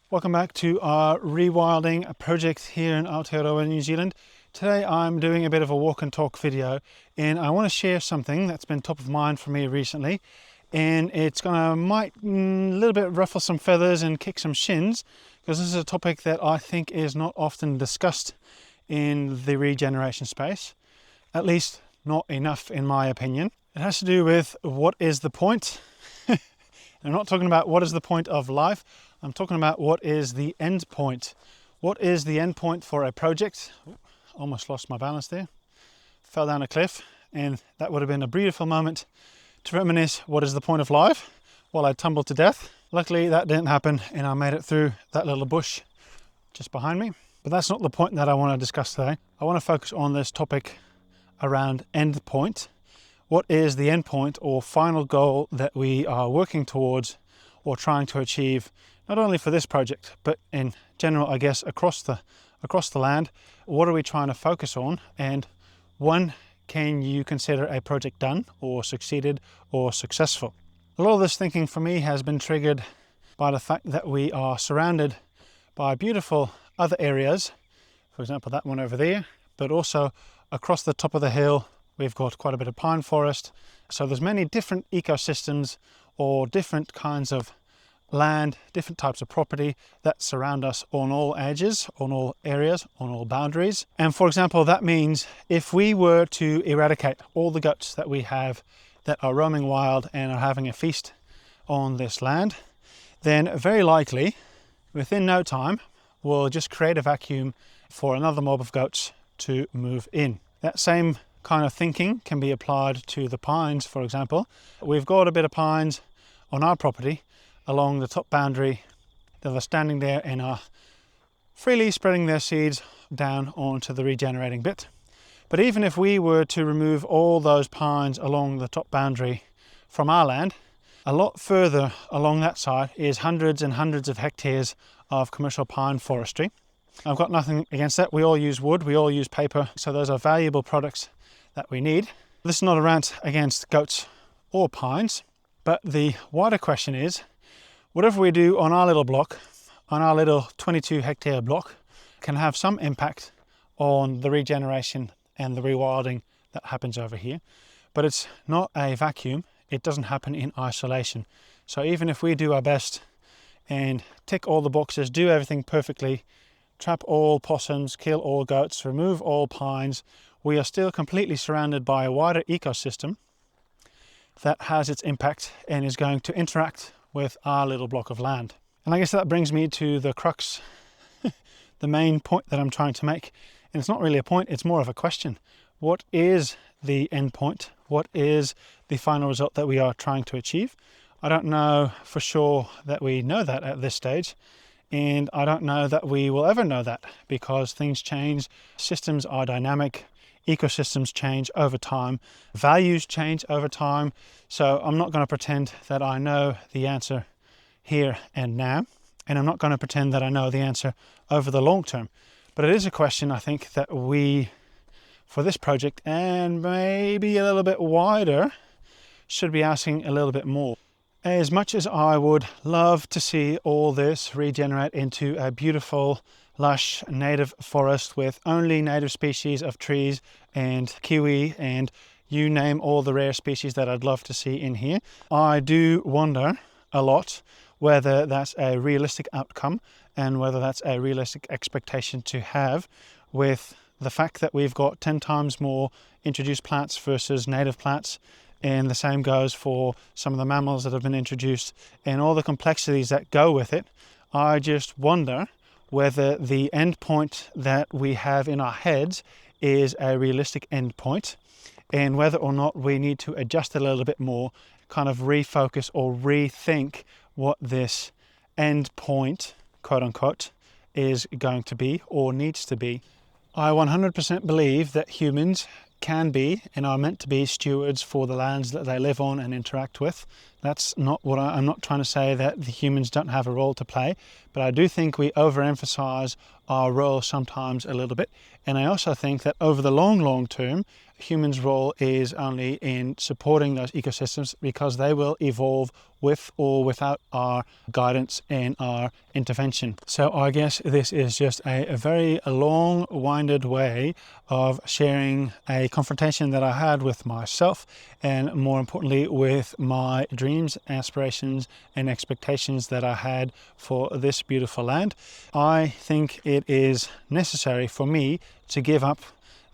Welcome back to our rewilding project here in Aotearoa, New Zealand. Today I'm doing a bit of a walk and talk video, and I want to share something that's been top of mind for me recently, and it's might a little bit ruffle some feathers and kick some shins, because this is a topic that I think is not often discussed in the regeneration space, at least not enough in my opinion. It has to do with what is the point. I'm not talking about what is the point of life. I'm talking about what is the end point. What is the end point for a project? Almost lost my balance there. Fell down a cliff, and that would have been a beautiful moment to reminisce what is the point of life while I tumbled to death. Luckily that didn't happen, and I made it through that little bush just behind me. But that's not the point that I want to discuss today. I want to focus on this topic around end point. What is the end point or final goal that we are working towards or trying to achieve, not only for this project, but in general, I guess, across the land? What are we trying to focus on? And when can you consider a project done or succeeded or successful? A lot of this thinking for me has been triggered by the fact that we are surrounded by beautiful other areas, for example that one over there, but also across the top of the hill we've got quite a bit of pine forest. So there's many different ecosystems or different kinds of land, different types of property that surround us on all edges, on all areas, on all boundaries. And for example, that means if we were to eradicate all the goats that we have that are roaming wild and are having a feast on this land, then very likely within no time we'll just create a vacuum for another mob of goats to move in. That same kind of thinking can be applied to the pines, for example. We've got a bit of pines on our property along the top boundary that are standing there and are freely spreading their seeds down onto the regenerating bit. But even if we were to remove all those pines along the top boundary from our land, a lot further along that side is hundreds and hundreds of hectares of commercial pine forestry. I've got nothing against that. We all use wood, we all use paper, so those are valuable products that we need. This is not a rant against goats or pines, but the wider question is, whatever we do on our little block, on our little 22 hectare block, can have some impact on the regeneration and the rewilding that happens over here. But it's not a vacuum. It doesn't happen in isolation. So even if we do our best and tick all the boxes, do everything perfectly, trap all possums, kill all goats, remove all pines, we are still completely surrounded by a wider ecosystem that has its impact and is going to interact with our little block of land. And I guess that brings me to the crux, the main point that I'm trying to make. And it's not really a point, it's more of a question. What is the end point? What is the final result that we are trying to achieve? I don't know for sure that we know that at this stage. And I don't know that we will ever know that, because things change, systems are dynamic, ecosystems change over time, values change over time. So I'm not going to pretend that I know the answer here and now, and I'm not going to pretend that I know the answer over the long term. But it is a question I think that we, for this project and maybe a little bit wider, should be asking a little bit more. As much as I would love to see all this regenerate into a beautiful, lush native forest with only native species of trees and kiwi and you name all the rare species that I'd love to see in here, I do wonder a lot whether that's a realistic outcome and whether that's a realistic expectation to have, with the fact that we've got 10 times more introduced plants versus native plants. And the same goes for some of the mammals that have been introduced and all the complexities that go with it. I just wonder whether the end point that we have in our heads is a realistic end point, and whether or not we need to adjust it a little bit more, kind of refocus or rethink what this end point, quote unquote, is going to be or needs to be. I 100% believe that humans can be and are meant to be stewards for the lands that they live on and interact with. That's not what I'm not trying to say that the humans don't have a role to play, but I do think we overemphasize our role sometimes a little bit. And I also think that over the long term, humans' role is only in supporting those ecosystems, because they will evolve with or without our guidance and our intervention. So I guess this is just a very long-winded way of sharing a confrontation that I had with myself, and more importantly with my dreams, aspirations and expectations that I had for this beautiful land. I think it is necessary for me to give up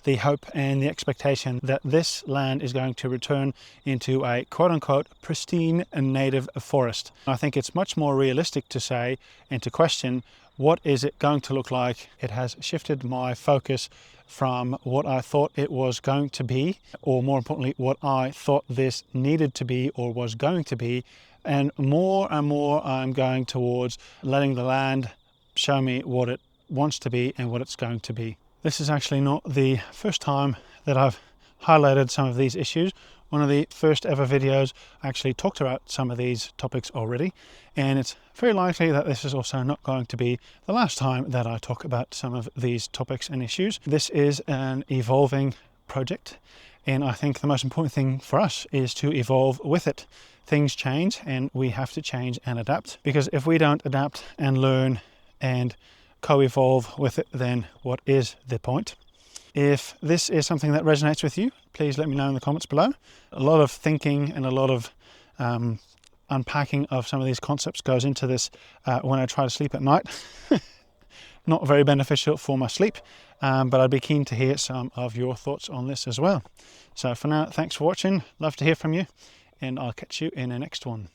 the hope and the expectation that this land is going to return into a quote-unquote pristine and native forest. I think it's much more realistic to say and to question, what is it going to look like? It has shifted my focus from what I thought it was going to be, or more importantly what I thought this needed to be or was going to be, and more I'm going towards letting the land show me what it wants to be and what it's going to be. This is actually not the first time that I've highlighted some of these issues. One of the first ever videos actually talked about some of these topics already, and it's very likely that this is also not going to be the last time that I talk about some of these topics and issues. This is an evolving project, and I think the most important thing for us is to evolve with it. Things change and we have to change and adapt, because if we don't adapt and learn and co-evolve with it, then what is the point? If this is something that resonates with you, please let me know in the comments below. A lot of thinking and a lot of unpacking of some of these concepts goes into this when I try to sleep at night. Not very beneficial for my sleep, but I'd be keen to hear some of your thoughts on this as well. So for now, thanks for watching. Love to hear from you, and I'll catch you in the next one.